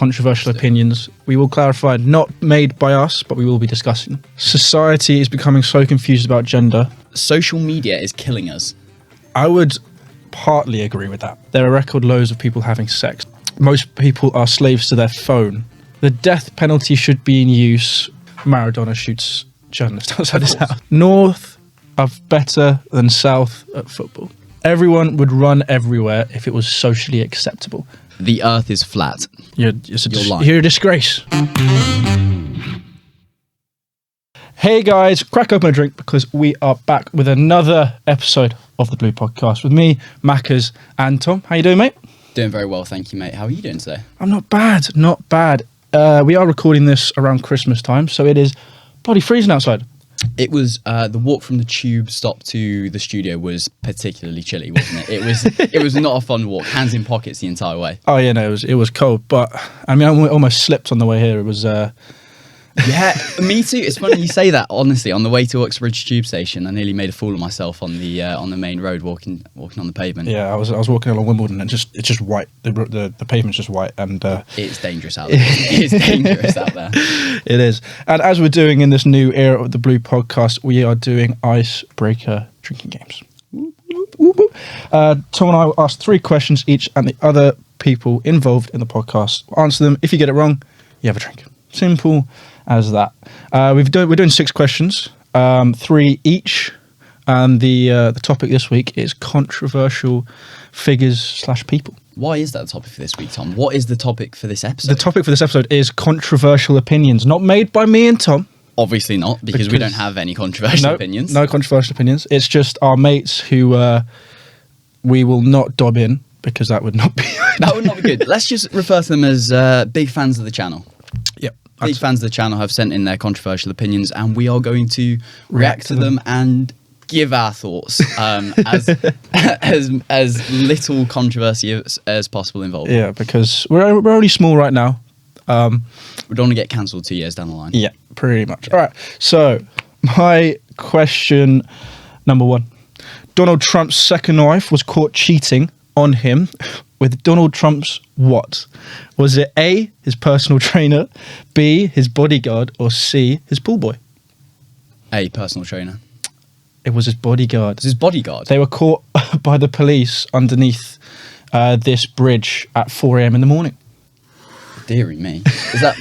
controversial opinions. We will clarify, not made by us, but we will be discussing. Society is becoming so confused about gender. Social media is killing us. I would partly agree with that. There are record lows of people having sex. Most people are slaves to their phone. The death penalty should be in use. Maradona shoots journalists outside his house. North are better than South at football. Everyone would run everywhere if it was socially acceptable. The earth is flat. You're a disgrace. Hey guys, crack open a drink because we are back with another episode of the Blue Podcast with me, Mackers and Tom. How you doing, mate? Doing very well, thank you, mate. How are you doing today? I'm not bad. We are recording this around Christmas time, so it is bloody freezing outside. It was the walk from the tube stop to the studio was particularly chilly, wasn't it? It was not a fun walk. Hands in pockets the entire way. Oh yeah, no, it was cold, but I mean, I almost slipped on the way here. It was. Yeah, me too. It's funny you say that. Honestly, on the way to Uxbridge Tube Station, I nearly made a fool of myself on the main road, walking on the pavement. Yeah, I was walking along Wimbledon, and it's just white. The pavement's just white, and it's dangerous out there. It's dangerous out there. It is. And as we're doing in this new era of the Blue Podcast, we are doing icebreaker drinking games. Tom and I will ask 3 questions each, and the other people involved in the podcast will answer them. If you get it wrong, you have a drink. Simple as that. We're doing 6 questions, 3 each, and the topic this week is controversial figures / people. Why is that the topic for this week, Tom? What is the topic for this episode? The topic for this episode is controversial opinions, not made by me and Tom. Obviously not, because we don't have any controversial opinions. No controversial opinions. It's just our mates who we will not dob in, because that would not be that would not be good. Let's just refer to them as big fans of the channel. Yep. Big fans of the channel have sent in their controversial opinions, and we are going to react to them and give our thoughts as little controversy as possible involved. Yeah, because we're only small right now. We don't want to get cancelled 2 years down the line. Yeah, pretty much. All right, so my question number 1. Donald Trump's second wife was caught cheating on him with Donald Trump's what? Was it A, his personal trainer, B, his bodyguard, or C, his pool boy? A, personal trainer. It was his bodyguard. It's his bodyguard? They were caught by the police underneath this bridge at 4 a.m. in the morning. Deary me. Is that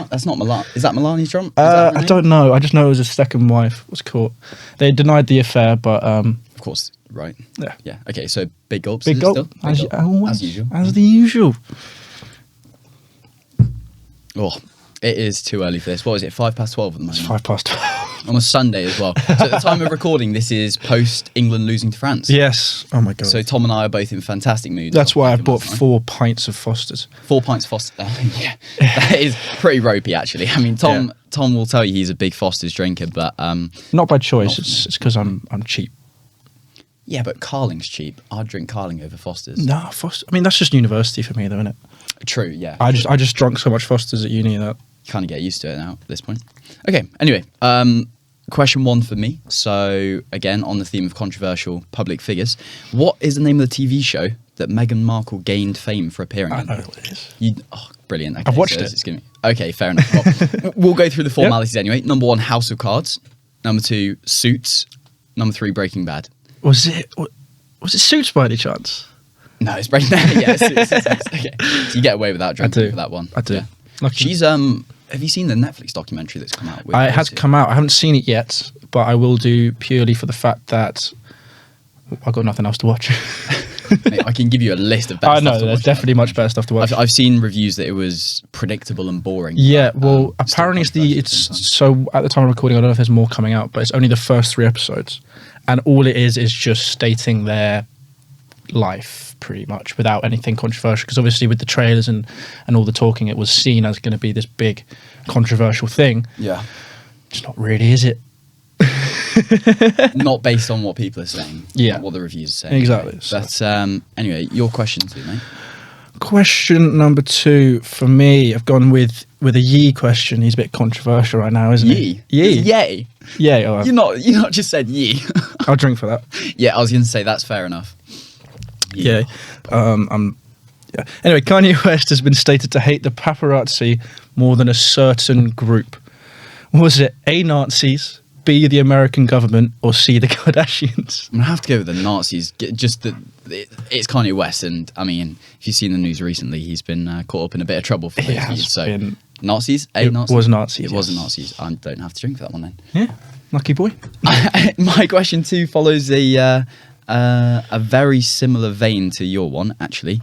that's not Melania? Is that Melania Trump? I don't know. I just know it was his second wife was caught. They denied the affair, but... of course, right. Yeah. Yeah. Okay, so big gulps. Big gulp. As usual. As the usual. Oh, it is too early for this. What is it, 12:05 at the moment? It's 12:05. On a Sunday as well. So at the time of recording, this is post England losing to France. Yes. Oh my God. So Tom and I are both in fantastic moods. That's why I bought 4 pints of Foster's. 4 pints of Foster's. Yeah, that is pretty ropey, actually. I mean, Tom will tell you he's a big Foster's drinker, but not by choice. It's because I'm cheap. Yeah, but Carling's cheap. I'd drink Carling over Foster's. No, Foster. I mean, that's just university for me, though, isn't it? True. Yeah. I just drunk so much Foster's at uni that you kind of get used to it now at this point. Okay. Anyway, question 1 for me. So again, on the theme of controversial public figures, what is the name of the TV show that Meghan Markle gained fame for appearing in? I know what it is. Brilliant. Okay, I've watched it. Okay, fair enough. Well, we'll go through the formalities anyway. Number 1, House of Cards. Number 2, Suits. Number 3, Breaking Bad. Was it Suits by any chance? No, it's Breaking Bad. Yeah, Suits. Okay, so you get away without drinking for that one. I do. Yeah. She's Have you seen the Netflix documentary that's come out? It has come out. I haven't seen it yet, but I will do purely for the fact that I've got nothing else to watch. Mate, I can give you a list of better stuff to watch. There's definitely much better stuff to watch. I've seen reviews that it was predictable and boring. Yeah, well, apparently it's so at the time of recording, I don't know if there's more coming out, but it's only the first 3 episodes. And all it is just stating their life, pretty much, without anything controversial. Because obviously with the trailers and all the talking, it was seen as going to be this big controversial thing. Yeah. It's not really, is it? Not based on what people are saying. Yeah. Not what the reviews are saying. Exactly. But anyway, your question too, mate. Question number 2 for me, I've gone with a Yee question. He's a bit controversial right now, isn't he? Yee? Yay. Yeah. Oh, you not just said yee. I'll drink for that. Yeah, I was going to say that's fair enough. Yeah. Yeah. Anyway, Kanye West has been stated to hate the paparazzi more than a certain group. Was it A, Nazis, B, the American government, or C, the Kardashians? I'm gonna have to go with the Nazis. It's Kanye West, and I mean, if you've seen the news recently, he's been caught up in a bit of trouble for those views. So Nazis, Nazis. Was Nazis. It wasn't Nazis. I don't have to drink for that one then. Yeah, lucky boy. My question 2 follows a very similar vein to your one, actually.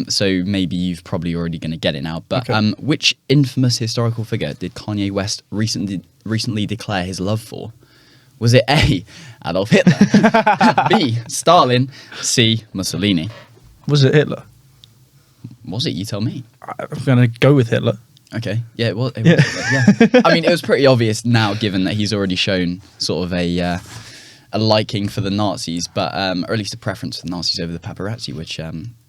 So maybe you've probably already going to get it now. But Okay. Which infamous historical figure did Kanye West recently declare his love for? Was it A, Adolf Hitler, B, Stalin, C, Mussolini? Was it Hitler? Was it? You tell me. I'm going to go with Hitler. Okay. Yeah, it was. Yeah. I mean, it was pretty obvious now, given that he's already shown sort of a liking for the Nazis, but or at least a preference for the Nazis over the paparazzi, which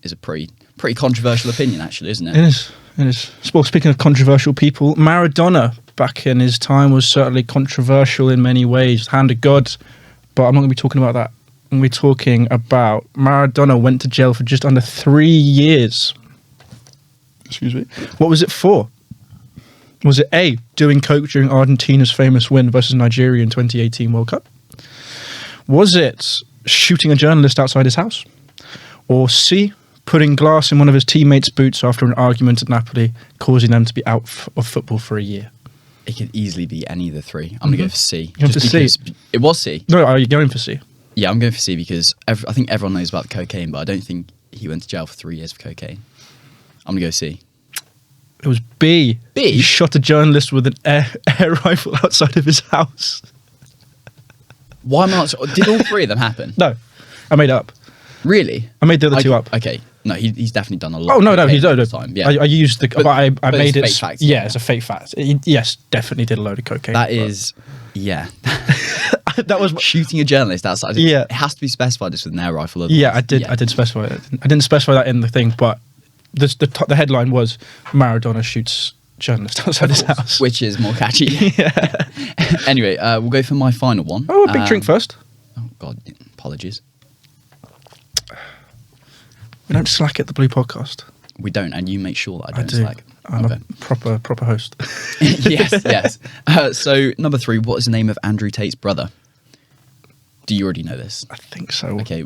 is a pretty controversial opinion, actually, isn't it? It is. Well, speaking of controversial people, Maradona back in his time was certainly controversial in many ways. Hand of God, but I'm not going to be talking about that. I'm going to be talking about Maradona went to jail for just under 3 years. Excuse me. What was it for? Was it A, doing coke during Argentina's famous win versus Nigeria in 2018 World Cup? Was it shooting a journalist outside his house? Or C, putting glass in one of his teammates' boots after an argument at Napoli, causing them to be out of football for a year? It could easily be any of the three. I'm going to go for C. You're going for C? It was C. No, are you going for C? Yeah, I'm going for C because I think everyone knows about the cocaine, but I don't think he went to jail for 3 years for cocaine. I'm going to go C. It was B. B? He shot a journalist with an air rifle outside of his house. Why am I not sure? Did all three of them happen? No, I made it up. Really? I made the other two up. Okay. No, he's definitely done a lot. Oh, no, of he's cocaine no, at the time. Yeah. I used the... But I made it... it's fake facts, yeah, yeah. it's a fake fact. Yes, definitely did a load of cocaine. That is... Yeah. That was... Shooting a journalist outside. Yeah. It has to be specified as with an air rifle. Yeah, I did specify it. I didn't specify that in the thing, but the headline was Maradona shoots journalist outside his house. Which is more catchy. Yeah. Anyway, we'll go for my final one. Oh, a big drink first. Oh, God. Apologies. We don't slack at the Blue Podcast. We don't, and you make sure that I don't do. slack. I'm Okay. a proper host. yes. So, number 3, what is the name of Andrew Tate's brother? Do you already know this? I think so. Okay.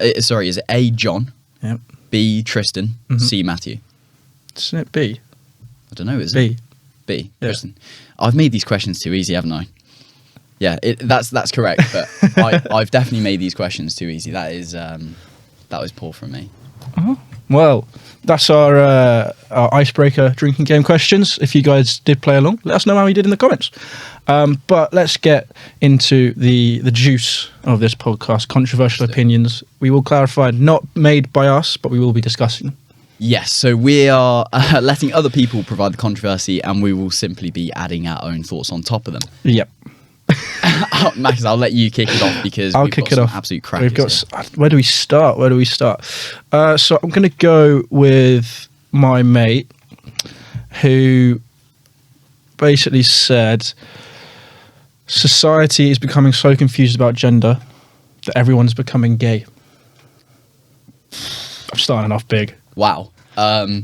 Is it A, John, Yep. B, Tristan, C, Matthew? Isn't it B? I don't know, is B. it? B, Yeah. Tristan. I've made these questions too easy, haven't I? Yeah, that's correct, but I've definitely made these questions too easy. That was poor from me. Well, that's our icebreaker drinking game questions. If you guys did play along, let us know how you did in the comments. But let's get into the juice of this podcast, controversial opinions. We will clarify, not made by us, but we will be discussing. Yes, so we are letting other people provide the controversy, and we will simply be adding our own thoughts on top of them. Yep. Max, I'll let you kick it off because I'll we've kick got it some off. absolute crackers here. Where do we start? So I'm going to go with my mate who basically said society is becoming so confused about gender that everyone's becoming gay. I'm starting off big. Wow. I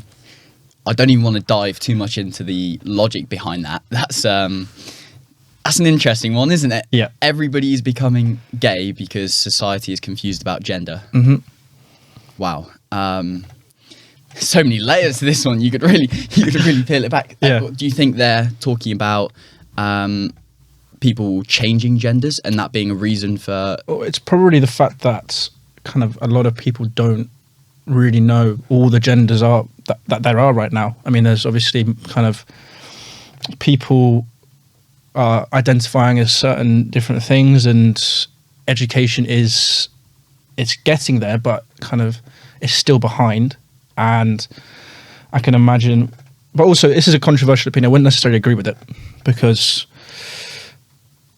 don't even want to dive too much into the logic behind that. That's an interesting one, isn't it? Yeah. Everybody is becoming gay because society is confused about gender. Mm-hmm. Wow. So many layers to this one. You could really peel it back. Yeah. Do you think they're talking about people changing genders and that being a reason for? Well, it's probably the fact that kind of a lot of people don't really know all the genders are that there are right now. I mean, there's obviously kind of people are identifying as certain different things, and education it's getting there, but kind of it's still behind. And I can imagine, but also this is a controversial opinion. I wouldn't necessarily agree with it because,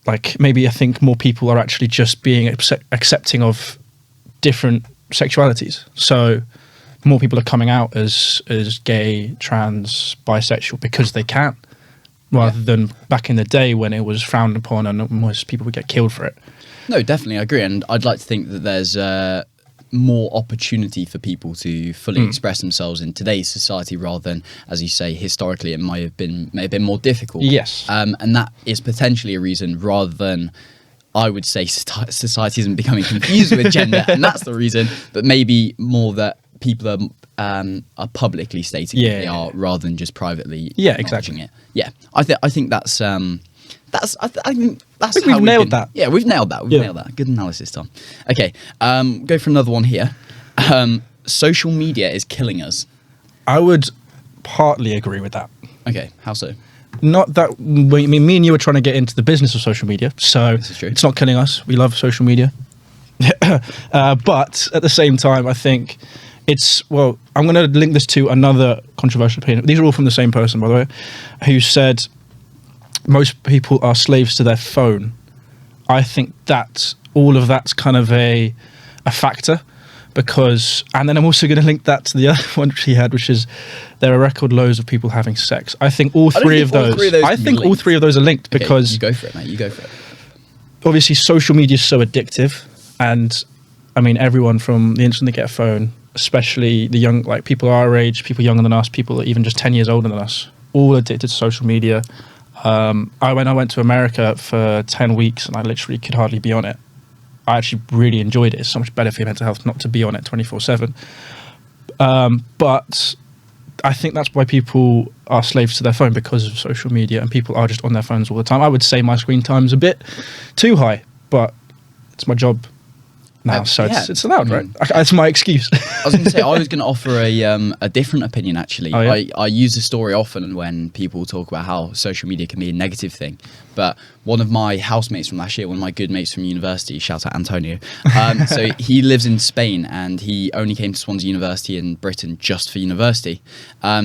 like, maybe I think more people are actually just being accepting of different sexualities. So more people are coming out as gay, trans, bisexual because they can, rather than back in the day when it was frowned upon and most people would get killed for it. No, definitely, I agree, and I'd like to think that there's more opportunity for people to fully express themselves in today's society, rather than, as you say, historically it may have been more difficult. Yes. And that is potentially a reason, rather than, I would say, society isn't becoming confused with gender, and that's the reason, but maybe more that people are publicly stating that they are, rather than just privately acknowledging it. Yeah, I think that's I think we've nailed that. Yeah, we've nailed that. We've nailed that. Good analysis, Tom. Okay, go for another one here. Social media is killing us. I would partly agree with that. Okay, how so? Not that, I mean, me and you are trying to get into the business of social media, so This is true. it's not killing us. We love social media. But at the same time, I think I'm going to link this to another controversial opinion. These are all from the same person, by the way, who said most people are slaves to their phone. I think that all of that's kind of a factor, because, and then I'm also going to link that to the other one he had, which is there are record lows of people having sex. I think all three of those are linked, Okay, because you go for it, mate. You go for it. obviously social media is so addictive, and I mean, everyone from the instant they get a phone, especially the young, like people our age, people younger than us, people that even just 10 years older than us, all addicted to social media. I went to America for 10 weeks and I literally could hardly be on it. I actually really enjoyed it. It's so much better for your mental health not to be on it 24/7. But I think that's why people are slaves to their phone, because of social media, and people are just on their phones all the time. I would say my screen time's a bit too high, but it's my job now, so yeah. it's allowed, right? That's my excuse. I was going to say, I was going to offer a different opinion, actually. Oh, yeah? I use this story often when people talk about how social media can be a negative thing. But one of my housemates from last year, one of my good mates from university, shout out Antonio, so he lives in Spain and he only came to Swansea University in Britain just for university.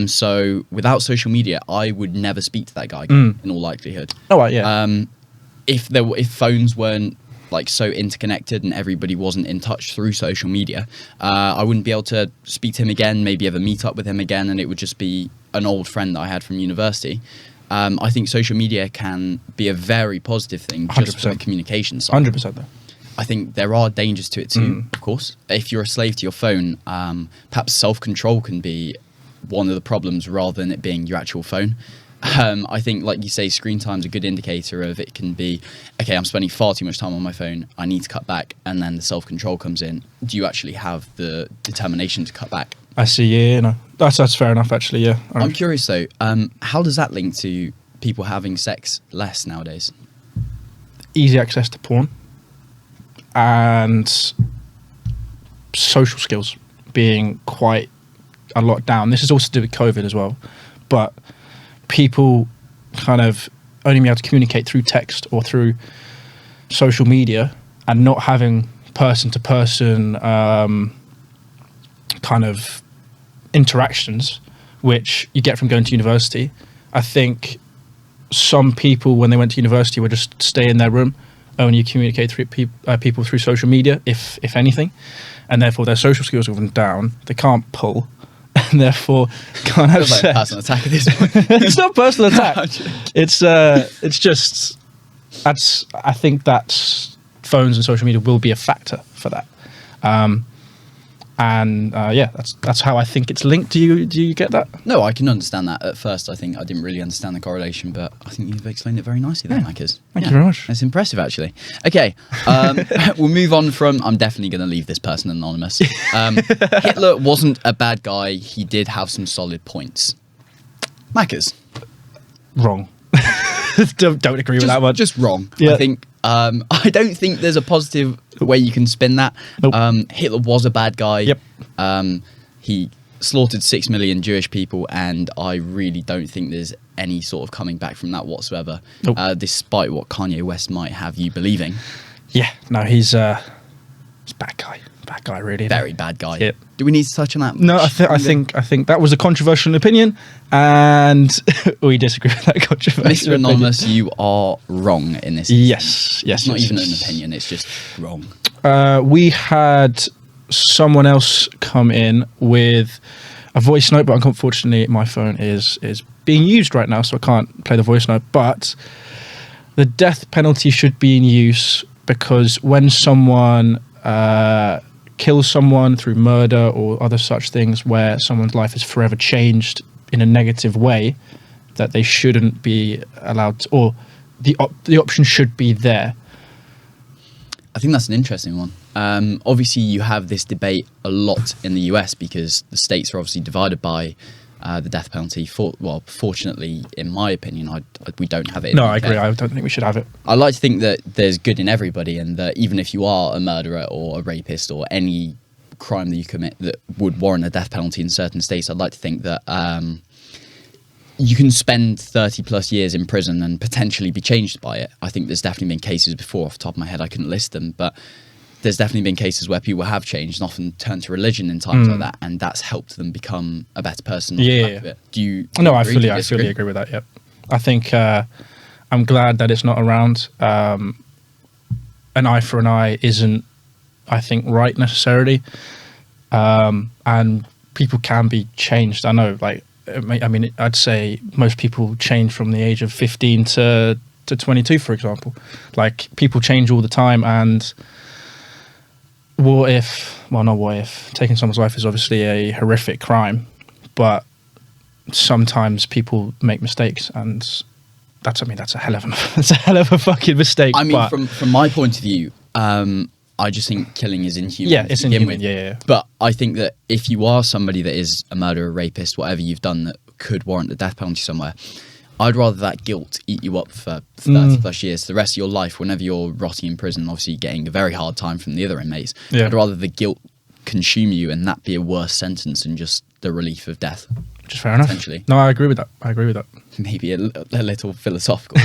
So without social media, I would never speak to that guy again, in all likelihood. Oh, right, yeah. If phones weren't like so interconnected and everybody wasn't in touch through social media, I wouldn't be able to speak to him again, maybe ever meet up with him again, and it would just be an old friend that I had from university. I think social media can be a very positive thing, just from the communication side. 100% though. I think there are dangers to it too, of course. If you're a slave to your phone, perhaps self-control can be one of the problems, rather than it being your actual phone. I think, like you say, screen time's a good indicator of it. Can be, okay, I'm spending far too much time on my phone, I need to cut back, and then the self-control comes in. Do you actually have the determination to cut back? I see, yeah, no. That's fair enough, actually, yeah. I'm curious though, how does that link to people having sex less nowadays? Easy access to porn and social skills being quite a lot down. This is also to do with COVID as well, but people kind of only be able to communicate through text or through social media, and not having person-to-person kind of interactions, which you get from going to university. I think some people, when they went to university, would just stay in their room, only communicate through people through social media, if anything, and therefore their social skills are down. They can't pull, and therefore can't have Feels like a sex. personal attack at this point. It's not personal attack. It's just I think that phones and social media will be a factor for that. Yeah, that's how I think it's linked. Do you get that? No, I can understand that. At first, I think I didn't really understand the correlation, but I think you've explained it very nicely there, Mackers. Thank you very much. That's impressive, actually. Okay, we'll move on from... I'm definitely going to leave this person anonymous. Hitler wasn't a bad guy. He did have some solid points. Mackers. Wrong. don't agree with that one. Just wrong. Yeah. I think... I don't think there's a positive way you can spin that. Nope. Hitler was a bad guy. Yep. He slaughtered 6 million Jewish people, and I really don't think there's any sort of coming back from that whatsoever, Nope. despite what Kanye West might have you believing. Yeah, no, he's a bad guy. Bad guy, really. Very bad guy. Yep. Do we need to touch on that? No, I think that was a controversial opinion, and we disagree with that controversial Mr. opinion. Anonymous, you are wrong in this. Yes. It's not even yes. an opinion, it's just wrong. We had someone else come in with a voice note, but unfortunately my phone is being used right now, so I can't play the voice note. But the death penalty should be in use, because when someone kills someone through murder or other such things where someone's life is forever changed in a negative way, that they shouldn't be allowed to, or the option should be there. I think that's an interesting one. Obviously, you have this debate a lot in the US because the states are obviously divided by the death penalty. Fortunately, in my opinion, we don't have it. In No, the I UK. agree. I don't think we should have it. I like to think that there's good in everybody, and that even if you are a murderer or a rapist or any crime that you commit that would warrant a death penalty in certain states, I'd like to think that you can spend 30 plus years in prison and potentially be changed by it. I think there's definitely been cases before, off the top of my head, I couldn't list them, but there's definitely been cases where people have changed and often turn to religion in times like that, and that's helped them become a better person. Yeah. Do you? No, I agree? fully agree with that. Yep. I think I'm glad that it's not around. An eye for an eye isn't, I think, right necessarily, and people can be changed. I know, like, I mean, I'd say most people change from the age of 15 to 22, for example. Like, people change all the time, and taking someone's life is obviously a horrific crime, but sometimes people make mistakes, and that's a hell of a fucking mistake. I mean, but from my point of view, I just think killing is inhuman. Yeah, it's to begin inhuman. with. Yeah. But I think that if you are somebody that is a murderer, rapist, whatever you've done that could warrant the death penalty somewhere, I'd rather that guilt eat you up for 30 plus years, the rest of your life, whenever you're rotting in prison, obviously getting a very hard time from the other inmates. Yeah. I'd rather the guilt consume you and that be a worse sentence than just the relief of death. Which is fair enough. Potentially. No, I agree with that. Maybe a little philosophical.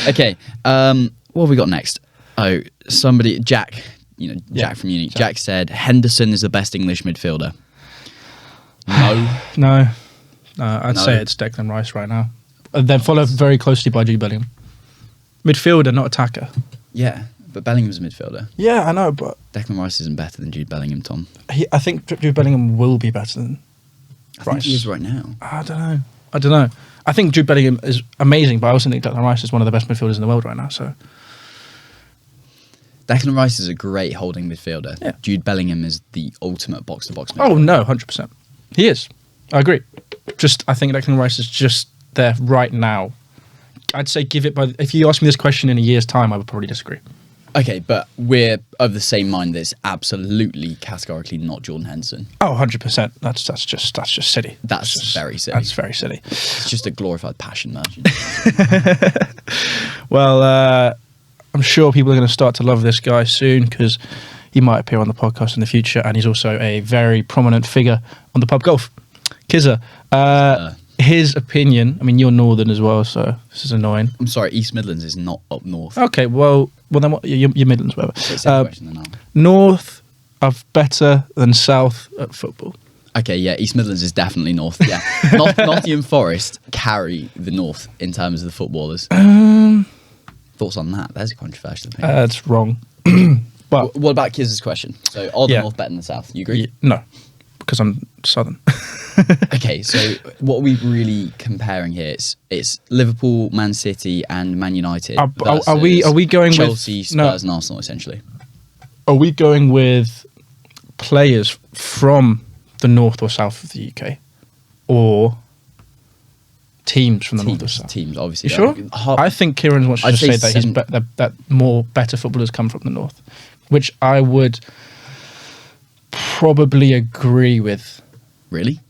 Okay, what have we got next? Oh, Jack, Jack from uni. Jack said Henderson is the best English midfielder. No. No, I'd No. say it's Declan Rice right now. Then followed very closely by Jude Bellingham. Midfielder, not attacker. Yeah, but Bellingham's a midfielder. Yeah, I know, but Declan Rice isn't better than Jude Bellingham, Tom. I think Jude Bellingham will be better than I think Rice. he is right now. I don't know. I think Jude Bellingham is amazing, but I also think Declan Rice is one of the best midfielders in the world right now. So Declan Rice is a great holding midfielder. Yeah. Jude Bellingham is the ultimate box-to-box midfielder. oh no, 100%. He is. I agree. I think Declan Rice is just there right now. I'd say give it by. If you ask me this question in a year's time, I would probably disagree. Okay, but we're of the same mind that it's absolutely categorically not Jordan Henderson. Oh, 100%. That's just silly. That's very silly. That's very silly. It's just a glorified passion merchant. Well, I'm sure people are going to start to love this guy soon because he might appear on the podcast in the future, and he's also a very prominent figure on the pub golf. Kizza, his opinion. I mean, you're northern as well, so this is annoying. I'm sorry, East Midlands is not up north. Okay, well then what? You're Midlands, whatever. So it's a question than now. North are better than South at football. Okay, yeah, East Midlands is definitely north. Yeah, Nottingham Forest carry the north in terms of the footballers. Thoughts on that? There's a controversial opinion. That's wrong. But What about Kiz's question? So, are the Yeah. north better than the south? You agree? no, because I'm southern. Okay, so what are we really comparing here? It's Liverpool, Man City, and Man United. Are we versus going with- Chelsea, Spurs, no. and Arsenal essentially? Are we going with players from the north or south of the UK, or teams from the north or south? Teams, obviously. You sure? I think Kieran wants to I'd just say say that that more better footballers come from the north, which I would probably agree with. Really?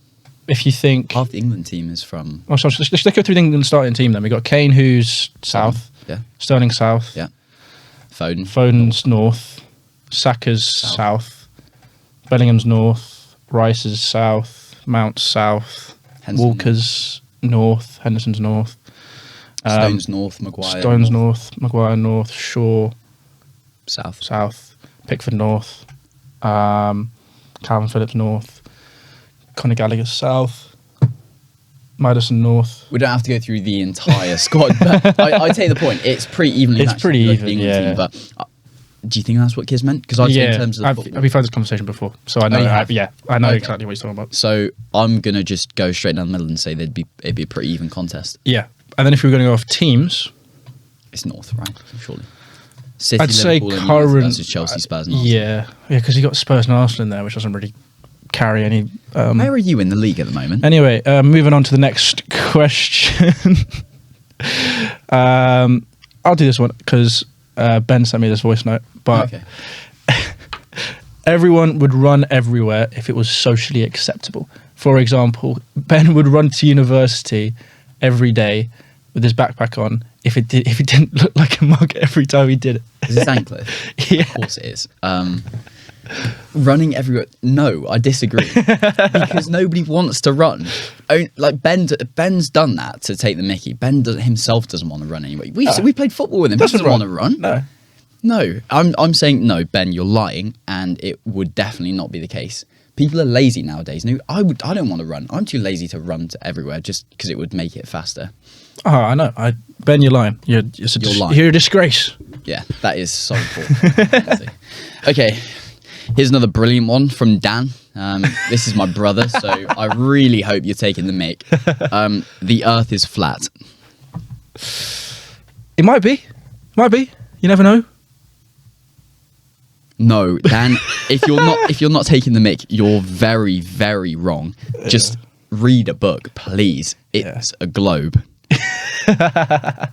If you think, Half the England team is from oh, sorry, let's go through the England starting team. Then we got Kane, who's south, Yeah, Sterling south, yeah. Foden. Foden's north, Saka's south, Bellingham's north, Rice is south, Mount's south, Henderson Walker's north, Henderson's north, Stones north, Maguire. Stones north, Maguire north, Shaw South. south, Pickford north, Calvin Phillips north, Conor Gallagher south, Maddison north. We don't have to go through the entire squad, but I take the point. It's pretty evenly It's matched pretty if you look at even, the England yeah. team, but do you think that's what Kiz meant? Because I'd say in terms of the football. we've had this conversation before, so I know. you have? I know Okay. exactly what he's talking about. So I'm gonna just go straight down the middle and say it'd be a pretty even contest. Yeah, and then if we were going to go off teams, It's north, right? Surely. City, I'd say Liverpool, and current United versus Chelsea, Spurs, and Arsenal. Yeah, because you got Spurs and Arsenal in there, which doesn't really carry any. Where are you in the league at the moment? Anyway, moving on to the next question. I'll do this one because Ben sent me this voice note. But Okay. everyone would run everywhere if it was socially acceptable. For example, Ben would run to university every day with his backpack on if it didn't look like a mug every time he did it. Is this Anklet? Yeah. Of course it is. Running everywhere. No, I disagree. Because nobody wants to run. Like Ben's done that to take the mickey. Ben himself doesn't want to run anyway. We played football with him. He doesn't want to run. No. I'm saying no, Ben. You're lying, and it would definitely not be the case. People are lazy nowadays. No, I don't want to run. I'm too lazy to run to everywhere just because it would make it faster. Oh, I know. Ben, you're lying. You're lying. You're a disgrace. Yeah, that is so poor. Okay, here's another brilliant one from Dan. This is my brother, so I really hope you're taking the mick. The Earth is flat. It might be. You never know. No, Dan. if you're not taking the mick, you're very, very wrong. Just read a book, please. It's a globe.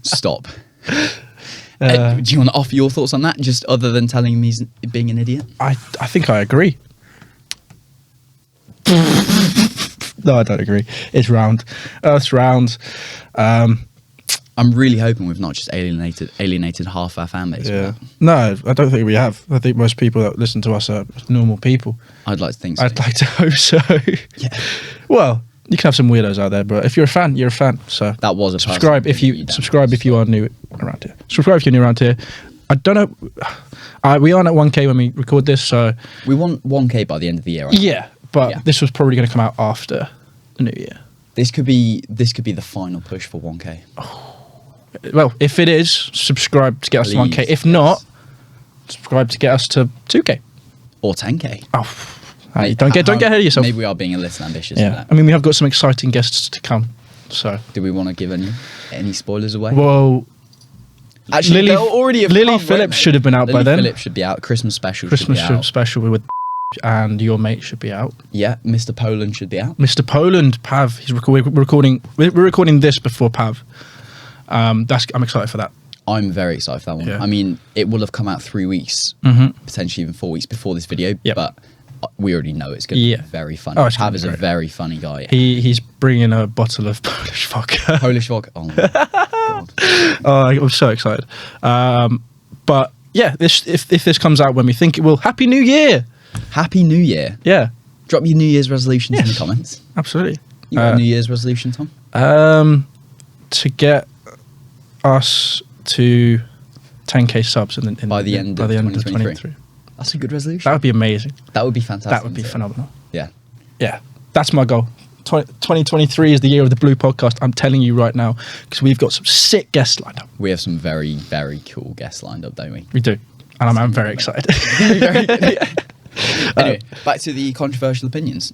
Stop. Do you want to offer your thoughts on that, just other than telling me he's being an idiot? I think I agree. No, I don't agree. It's round. Earth's round. I'm really hoping we've not just alienated half our fan base. Yeah. No, I don't think we have. I think most people that listen to us are normal people. I'd like to think so. I'd like to hope so. Yeah. Well, you can have some weirdos out there, but if you're a fan, you're a fan. So that was a subscribe if you are new around here. Subscribe if you're new around here. I don't know. We aren't at 1K when we record this, so we want 1K by the end of the year. Right? Yeah, but this was probably going to come out after the new year. This could be the final push for 1K. Well, if it is, subscribe to get us to 1K. If not, subscribe to get us to 2K or 10K. Oh, don't get ahead of yourself. Maybe we are being a little ambitious. Yeah, for that. I mean, we have got some exciting guests to come. So, do we want to give any spoilers away? Well, actually, Lily Phillips should have been out by then. Lily Phillips should be out. Christmas special special with and your mate should be out. Yeah, Mr. Poland should be out. Mr. Poland, Pav. We're recording this before Pav. I'm excited for that. I'm very excited for that one. Yeah. I mean, it will have come out 3 weeks, potentially even 4 weeks before this video, but we already know it's going to be very funny. Pav is a very funny guy. He's bringing a bottle of Polish vodka. Polish vodka? Oh, my God. Oh, I'm so excited. But yeah, if this comes out when we think it will, Happy New Year! Happy New Year. Yeah. Drop your New Year's resolutions in the comments. Absolutely. You got a New Year's resolution, Tom? To get us to 10K subs by the end of 2023. That's a good resolution. That would be amazing. That would be fantastic. That would be phenomenal. Yeah. Yeah. That's my goal. 2023 is the year of the Blue podcast. I'm telling you right now, because we've got some sick guests lined up. We have some very, very cool guests lined up, don't we? We do. And I'm very excited. Anyway, back to the controversial opinions.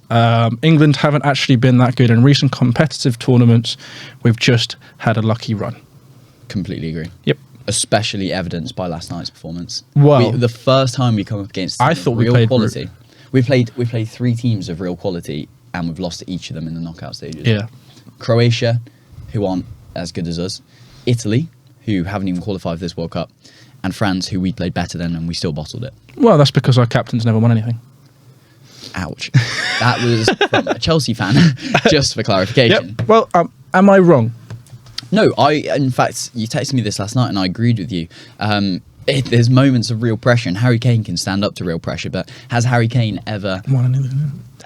England haven't actually been that good in recent competitive tournaments. We've just had a lucky run. Completely agree. Yep. Especially evidenced by last night's performance. Well, the first time we come up against we played quality. We played 3 teams of real quality, and we've lost to each of them in the knockout stages. Yeah. Croatia, who aren't as good as us. Italy, who haven't even qualified for this World Cup. And France, who we played better than, and we still bottled it. Well, that's because our captain's never won anything. Ouch. That was from a Chelsea fan, just for clarification. Yep. Well, am I wrong? No, in fact, you texted me this last night, and I agreed with you. There's moments of real pressure, and Harry Kane can stand up to real pressure, but has Harry Kane ever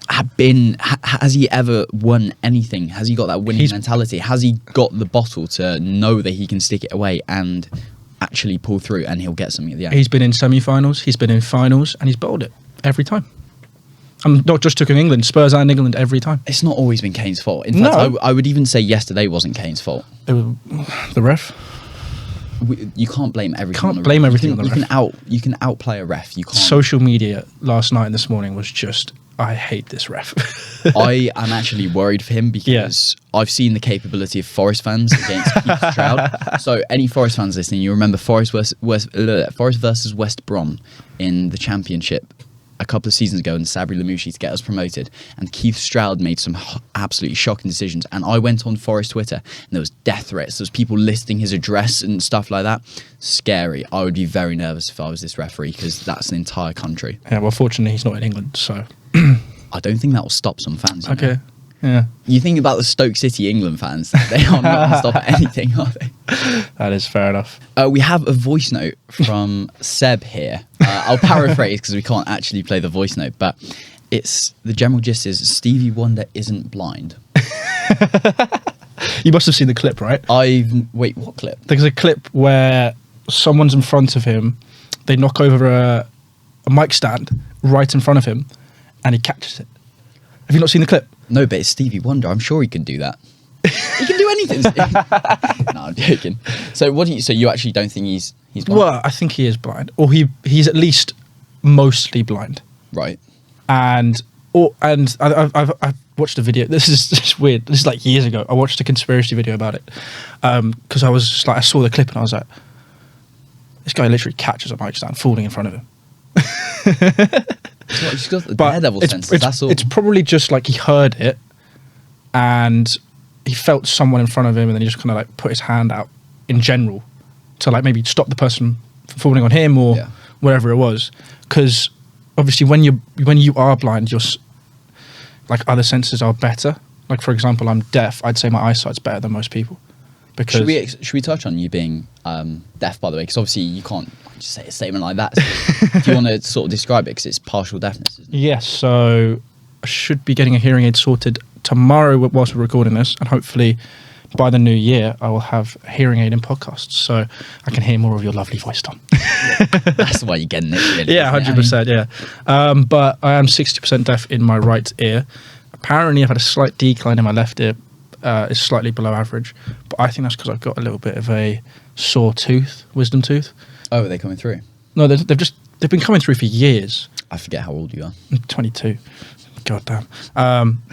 has he ever won anything? Has he got that winning mentality? Has he got the bottle to know that he can stick it away and actually pull through, and he'll get something at the end? He's been in semi-finals, he's been in finals, and he's bowled it every time. I'm not just talking England, Spurs and England every time. It's not always been Kane's fault. In fact, I would even say yesterday wasn't Kane's fault. It was the ref. You can't blame everything. Can't blame everything on the ref. You can outplay a ref. You can't. Social media last night and this morning was just I hate this ref. I am actually worried for him because I've seen the capability of Forest fans against Keith Stroud. So any Forest fans listening, you remember Forest versus West Brom in the Championship a couple of seasons ago, and Sabri Lamouchi to get us promoted, and Keith Stroud made some absolutely shocking decisions, and I went on Forest Twitter and there was death threats, there was people listing his address and stuff like that. Scary. I would be very nervous if I was this referee, because that's an entire country. Yeah, well, fortunately he's not in England, so I don't think that will stop some fans. You know? Yeah. You think about the Stoke City England fans, they are not going to stop at anything, are they? That is fair enough. We have a voice note from Seb here. I'll paraphrase because we can't actually play the voice note, but it's the general gist is Stevie Wonder isn't blind. You must have seen the clip, right? Wait, what clip? There's a clip where someone's in front of him, they knock over a mic stand right in front of him, and he catches it. Have you not seen the clip? No, but it's Stevie Wonder. I'm sure he can do that. He can do anything. No, I'm joking. So So you actually don't think he's blind? Well, I think he is blind, or he's at least mostly blind. Right. And I've watched a video. This is weird. This is like years ago. I watched a conspiracy video about it because I was just like, I saw the clip and I was like, this guy literally catches a mic stand falling in front of him. He's got the daredevil senses. That's all. It's probably just like he heard it and he felt someone in front of him, and then he just kind of like put his hand out in general to like maybe stop the person from falling on him or wherever it was. Because obviously when you are blind, like other senses are better. Like for example, I'm deaf. I'd say my eyesight's better than most people. Because should we touch on you being deaf, by the way? Because obviously you can't just say a statement like that. So do you want to sort of describe it? Because it's partial deafness, isn't it? Yes. So I should be getting a hearing aid sorted tomorrow whilst we're recording this, and hopefully by the new year I will have a hearing aid in podcasts, so I can hear more of your lovely voice, Tom. That's why you're getting it, really. Yeah, 100%. Yeah, but I am 60% deaf in my right ear. Apparently, I've had a slight decline in my left ear. It's slightly below average, but I think that's because I've got a little bit of a sore tooth, wisdom tooth. Oh, are they coming through? No, they've been coming through for years. I forget how old you are. I'm 22. God damn.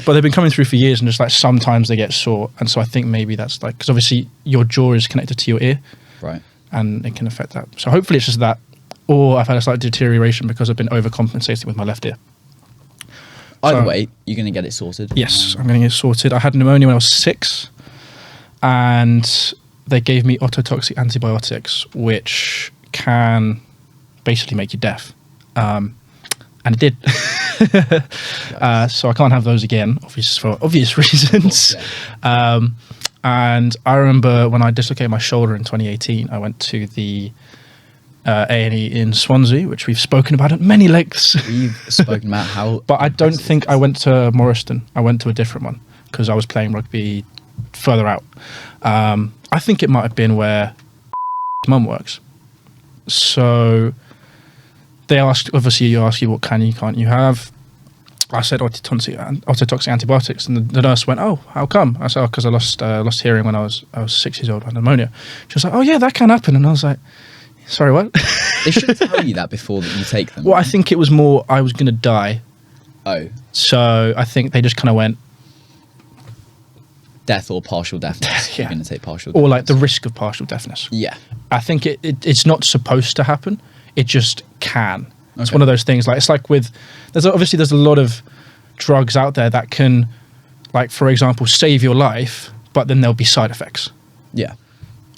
But they've been coming through for years, and just like sometimes they get sore, and so I think maybe that's like, because obviously your jaw is connected to your ear, right? And it can affect that. So hopefully it's just that, or I've had a slight deterioration because I've been overcompensating with my left ear. Either way, you're going to get it sorted. Yes, I'm going to get it sorted. I had pneumonia when I was 6, and they gave me ototoxic antibiotics, which can basically make you deaf. And it did. So I can't have those again, for obvious reasons. And I remember when I dislocated my shoulder in 2018, I went to the A&E in Swansea, which we've spoken about at many lengths. We've spoken about how... But I don't think I went to Morriston. I went to a different one because I was playing rugby further out. I think it might have been where mum works. So they asked, obviously you ask you what can you, can't you have. I said ototoxic antibiotics, and the nurse went, "Oh, how come?" I said, "Oh, because I lost hearing when I was 6 years old. I had pneumonia." She was like, "Oh yeah, that can happen." And I was like, "Sorry, what?" They should tell you that before that you take them. Well, I think it was more I was going to die. Oh. So I think they just kind of went death or partial deafness. Yeah. You're going to take partial deafness. Or like the risk of partial deafness. Yeah. I think it's not supposed to happen. It just can. It's Okay. one of those things. Like it's like with there's a lot of drugs out there that can, like for example, save your life, but then there'll be side effects. Yeah.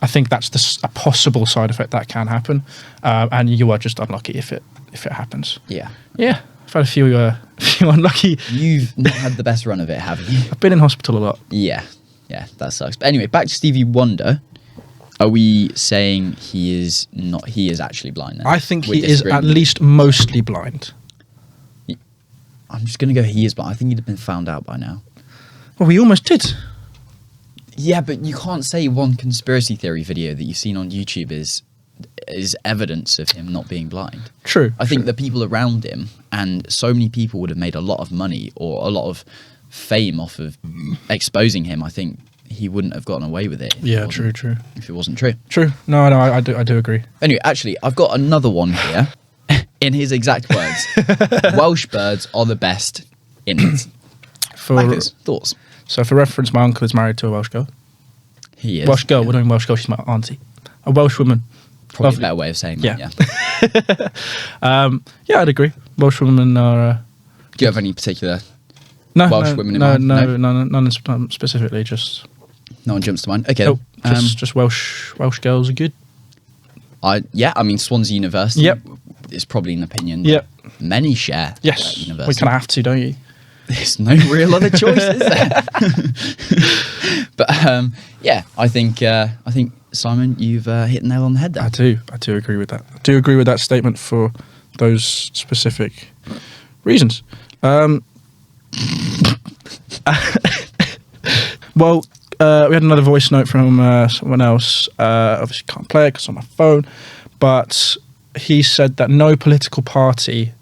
I think that's a possible side effect that can happen, and you are just unlucky if it happens. Yeah. Yeah, I've had a few unlucky. You've not had the best run of it, have you? I've been in hospital a lot. Yeah. Yeah, that sucks. But anyway, back to Stevie Wonder. Are we saying he is actually blind then? I think We're he is disagreeing. at least mostly blind. I'm just going to go he is blind. I think he'd have been found out by now. Well, we almost did. Yeah, but you can't say one conspiracy theory video that you've seen on YouTube is evidence of him not being blind. True. I think the people around him, and so many people would have made a lot of money or a lot of fame off of exposing him. I think he wouldn't have gotten away with it. Yeah, true. If it wasn't true. True. No, I do agree. Anyway, actually, I've got another one here. In his exact words, Welsh birds are the best in. Mackers, thoughts? So for reference, my uncle is married to a Welsh girl. He is. Welsh girl, we're doing Welsh girl, she's my auntie. A Welsh woman. Probably Lovely. a better way of saying that, Yeah, I'd agree. Welsh women are... Do you have any particular Welsh women in mind? None specifically, just... No one jumps to mind. Okay. Oh, just Welsh girls are good. I mean, Swansea University Yep. is probably an opinion Yep. that many share. Yes, That we university. kind of have to, don't you? There's no real other choice, is there? But I think Simon, you've hit the nail on the head there. I do agree with that. I do agree with that statement for those specific reasons. Well, we had another voice note from someone else. Obviously can't play it because it's on my phone, but he said that no political party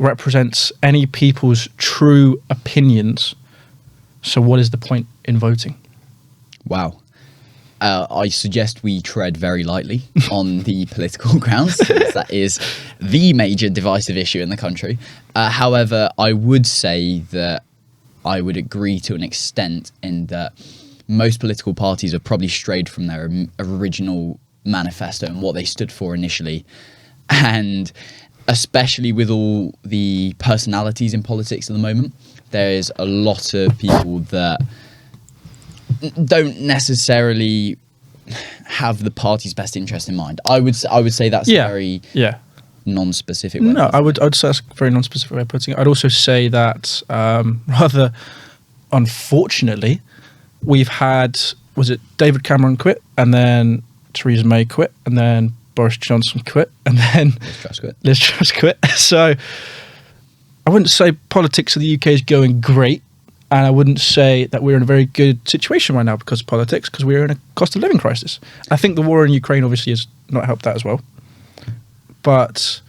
represents any people's true opinions. So what is the point in voting? Wow. I suggest we tread very lightly on the political grounds. That is the major divisive issue in the country. However, I would say that I would agree to an extent in that most political parties have probably strayed from their original manifesto and what they stood for initially. And especially with all the personalities in politics at the moment, there is a lot of people that don't necessarily have the party's best interest in mind. I would say that's a very non-specific way. No, I would say that's a very non-specific way of putting it. I'd also say that rather unfortunately, we've had, was it David Cameron quit, and then Theresa May quit, and then Boris Johnson quit, and then Liz Truss quit. So I wouldn't say politics of the UK is going great, and I wouldn't say that we're in a very good situation right now because of politics, because we're in a cost of living crisis. I think the war in Ukraine obviously has not helped that as well. But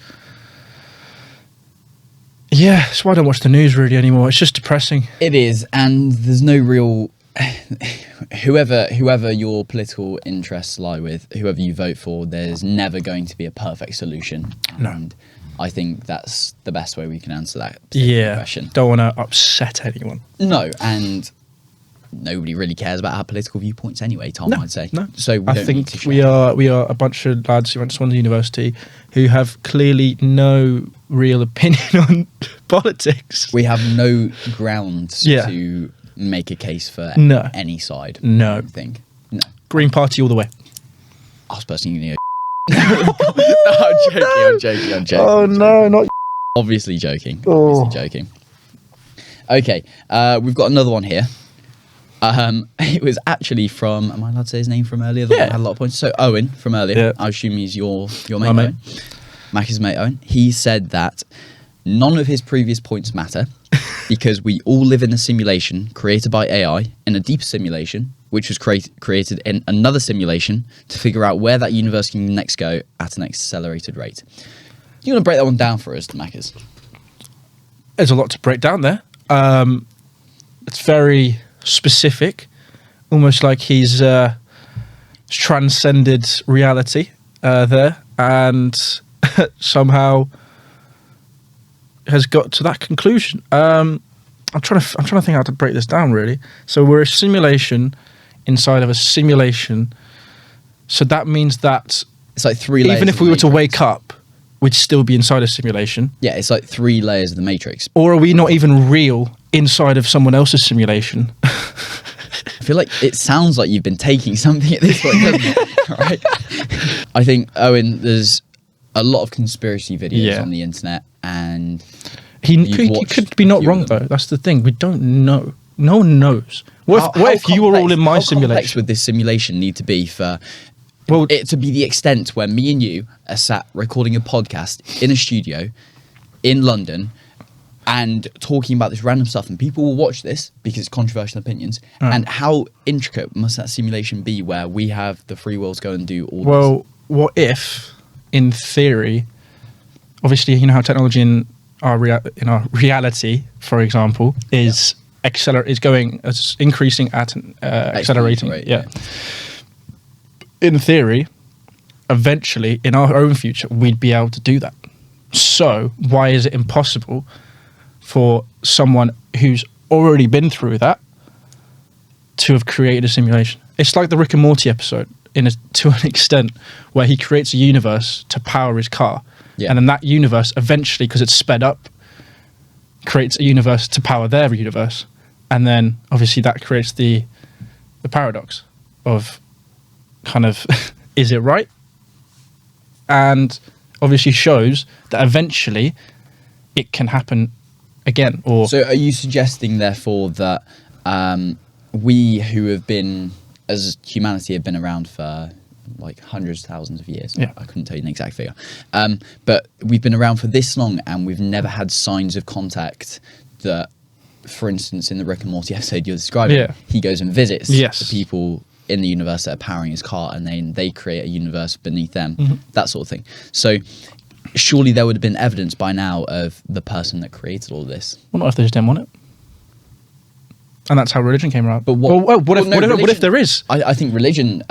yeah, that's why I don't watch the news really anymore. It's just depressing. It is, and there's no real... whoever your political interests lie with, whoever you vote for, there's never going to be a perfect solution. No. And I think that's the best way we can answer that question. Don't want to upset anyone. No, and nobody really cares about our political viewpoints anyway, Tom, I'd say. No. So I think we are a bunch of lads who went to Swansea University who have clearly no real opinion on politics. We have no grounds to make a case for any side. No. I think. No. Green Party all the way. I was personally I'm joking. Oh no, not obviously joking. Okay, we've got another one here. It was actually from, am I allowed to say his name from earlier? The one that had a lot of points. So Owen from earlier. Yeah. I assume he's your mate, Owen. Mackers' mate Owen. He said that none of his previous points matter because we all live in a simulation created by AI in a deeper simulation, which was created in another simulation to figure out where that universe can next go at an accelerated rate. You want to break that one down for us, Mackers? There's a lot to break down there. It's very specific, almost like he's transcended reality there, and somehow has got to that conclusion. I'm trying to think how to break this down, really. So we're a simulation inside of a simulation. So that means that it's like 3 layers. Even if we were to wake up, we'd still be inside a simulation. Yeah, it's like 3 layers of the Matrix. Or are we not even real inside of someone else's simulation? I feel like it sounds like you've been taking something at this point, doesn't it? Right? I think, Owen, there's a lot of conspiracy videos on the internet, and he could be not wrong though. That's the thing. We don't know. No one knows. What if you were all in my simulation? How complex would this simulation need to be for it to be the extent where me and you are sat recording a podcast in a studio in London and talking about this random stuff, and people will watch this because it's controversial opinions. And how intricate must that simulation be where we have the free will to go and do all this? Well, what if, in theory, obviously, you know how technology in our reality, for example, is increasing at an accelerating rate. Yeah. In theory, eventually, in our own future, we'd be able to do that. So why is it impossible for someone who's already been through that to have created a simulation. It's like the Rick and Morty episode to an extent, where he creates a universe to power his car. Yeah. And then that universe eventually, because it's sped up, creates a universe to power their universe. And then obviously that creates the paradox of kind of, is it right? And obviously shows that eventually it can happen again. Or so are you suggesting therefore that we who have been, as humanity, have been around for like hundreds, thousands of years. Yeah. I couldn't tell you an exact figure. But we've been around for this long and we've never had signs of contact that, for instance, in the Rick and Morty episode you're describing, Yeah. he goes and visits Yes. the people in the universe that are powering his car, and then they create a universe beneath them, that sort of thing. So surely there would have been evidence by now of the person that created all this. well, not if they just didn't want it. And that's how religion came around. But what- Well, what if religion- there is? I think religion,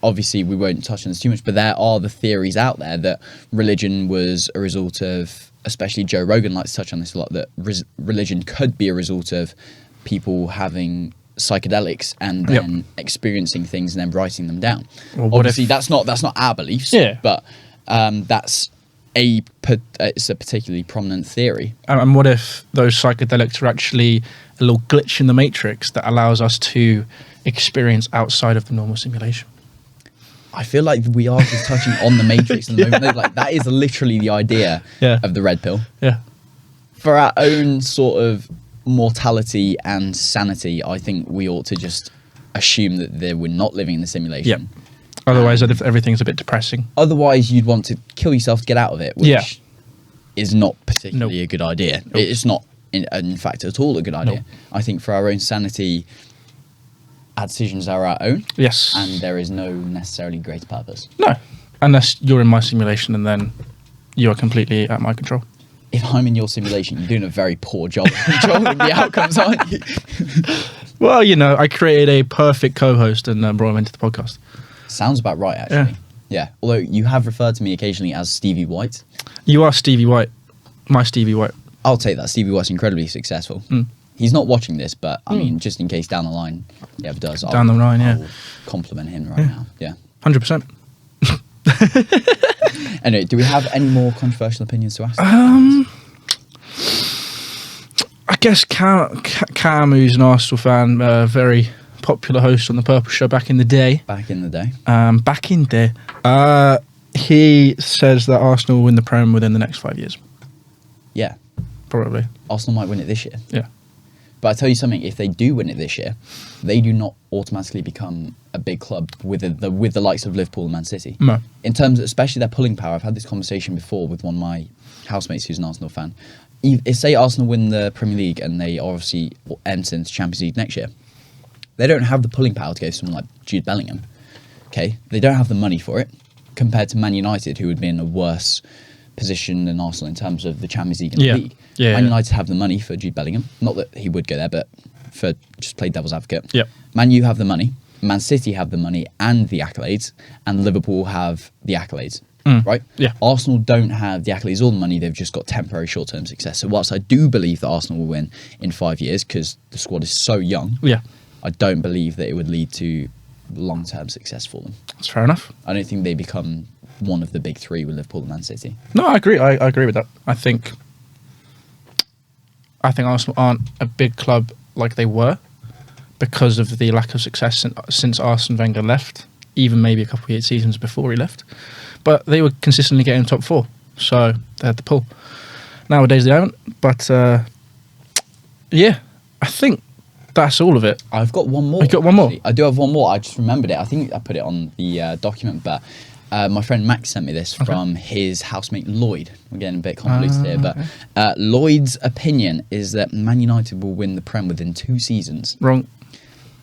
obviously we won't touch on this too much, but there are the theories out there that religion was a result of, especially Joe Rogan likes to touch on this a lot, that religion could be a result of people having psychedelics and then experiencing things and then writing them down. Well, what obviously if- that's not our beliefs, Yeah. but that's it's a particularly prominent theory. And what if those psychedelics are actually a little glitch in the matrix that allows us to experience outside of the normal simulation? I feel like we are just touching on the Matrix at the moment. Like that is literally the idea of the red pill. Yeah. For our own sort of mortality and sanity, I think we ought to just assume that we're not living in the simulation. Yeah. Otherwise, everything's a bit depressing. Otherwise, you'd want to kill yourself to get out of it, which is not particularly Nope. a good idea. Nope. It's not, in fact, at all a good idea. Nope. I think for our own sanity, our decisions are our own, Yes. and there is no necessarily greater purpose. No. Unless you're in my simulation and then you are completely at my control. If I'm in your simulation, you're doing a very poor job of controlling the outcomes, aren't you? Well, I created a perfect co-host and brought him into the podcast. Sounds about right, actually. Yeah. Although you have referred to me occasionally as Stevie White. You are Stevie White. My Stevie White. I'll take that. Stevie White's incredibly successful. He's not watching this, but I mean, just in case down the line he ever does, Down the line, yeah. I'll compliment him right now. Yeah. 100%. Anyway, do we have any more controversial opinions to ask? I guess Cam, who's an Arsenal fan, very popular host on the Purple Show back in the day. Back in the day. He says that Arsenal will win the Prem within the next 5 years. Yeah. Probably. Arsenal might win it this year. Yeah. But I tell you something, if they do win it this year, they do not automatically become a big club with the likes of Liverpool and Man City. No. In terms of, especially their pulling power, I've had this conversation before with one of my housemates who's an Arsenal fan. If say Arsenal win the Premier League and they obviously enter into Champions League next year, they don't have the pulling power to go to someone like Jude Bellingham. Okay? They don't have the money for it, compared to Man United, who would be in a worse position than Arsenal in terms of the Champions League and the league. Yeah, Man yeah. United have the money for Jude Bellingham. Not that he would go there, but for just play devil's advocate. Yep. Man U have the money. Man City have the money and the accolades, and Liverpool have the accolades. Right? Yeah. Arsenal don't have the accolades or the money. They've just got temporary short-term success. So whilst I do believe that Arsenal will win in 5 years because the squad is so young, Yeah. I don't believe that it would lead to long-term success for them. That's fair enough. I don't think they become one of the big three with Liverpool and Man City. No, I agree. I agree with that. I think Arsenal aren't a big club like they were because of the lack of success since Arsene Wenger left, even maybe a couple of seasons before he left. But they were consistently getting top four, so they had the pull. Nowadays they haven't, but yeah, I think that's all of it. I've got one more. You got one more? Actually. I do have one more. I just remembered it. I think I put it on the document, but my friend Max sent me this from his housemate Lloyd. We're getting a bit convoluted here, but Lloyd's opinion is that Man United will win the Prem within 2 seasons. Wrong.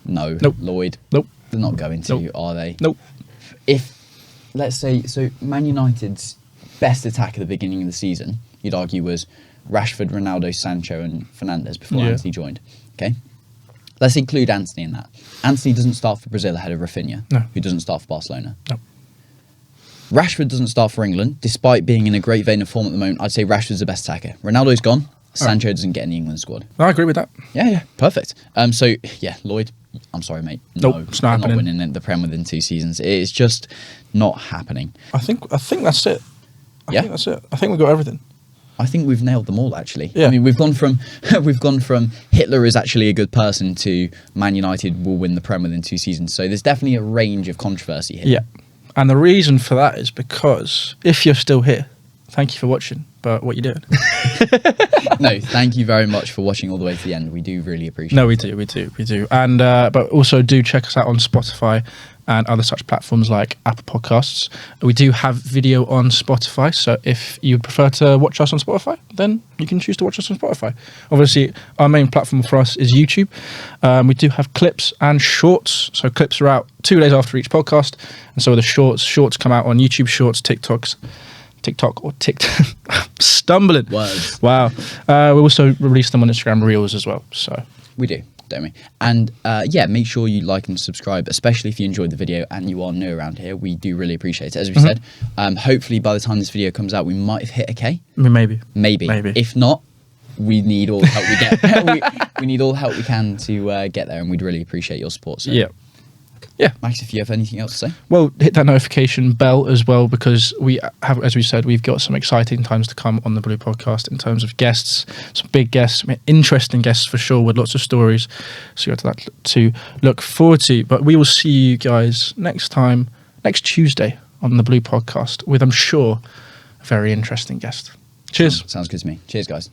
No, Nope. Lloyd. Nope. They're not going to, Nope. are they? Nope. If, let's say, so Man United's best attack at the beginning of the season, you'd argue, was Rashford, Ronaldo, Sancho and Fernandes before Yeah. Anthony joined. Okay? Let's include Anthony in that. Anthony doesn't start for Brazil ahead of Rafinha, No. who doesn't start for Barcelona. No. Rashford doesn't start for England, despite being in a great vein of form at the moment. I'd say Rashford's the best attacker. Ronaldo's gone. Sancho doesn't get in the England squad. I agree with that. Yeah, perfect. So yeah, Lloyd, I'm sorry, mate. Nope, No, it's not we're happening. not winning the Prem within 2 seasons. It's just not happening. I think that's it. I Yeah? think that's it. I think we got everything. I think we've nailed them all, actually. Yeah. I mean, we've gone from Hitler is actually a good person to Man United will win the Prem within 2 seasons. So there's definitely a range of controversy here. Yeah. And the reason for that is because if you're still here, thank you for watching. But what you doing? No, thank you very much for watching all the way to the end. We do really appreciate No, it. we do. And but also do check us out on Spotify and other such platforms like Apple Podcasts. We do have video on Spotify, so if you prefer to watch us on Spotify, then you can choose to watch us on Spotify. Obviously, our main platform for us is YouTube. We do have clips and shorts. So clips are out 2 days after each podcast, and so the shorts come out on YouTube Shorts, TikTok, stumbling. Words. Wow. We also release them on Instagram Reels as well. So We do, don't we? And yeah, make sure you like and subscribe, especially if you enjoyed the video and you are new around here. We do really appreciate it. As we said, hopefully by the time this video comes out, we might have hit a K. Maybe. Maybe. If not, we need all the help we get. we need all the help we can to get there, and we'd really appreciate your support. So. Yeah. Max, if you have anything else to say? Well, hit that notification bell as well, because we have, as we said, we've got some exciting times to come on the Blue Podcast in terms of guests, some big guests, interesting guests for sure, with lots of stories. So you got that to look forward to. But we will see you guys next Tuesday on the Blue Podcast with, I'm sure, a very interesting guest. Cheers. Sounds good to me. Cheers, guys.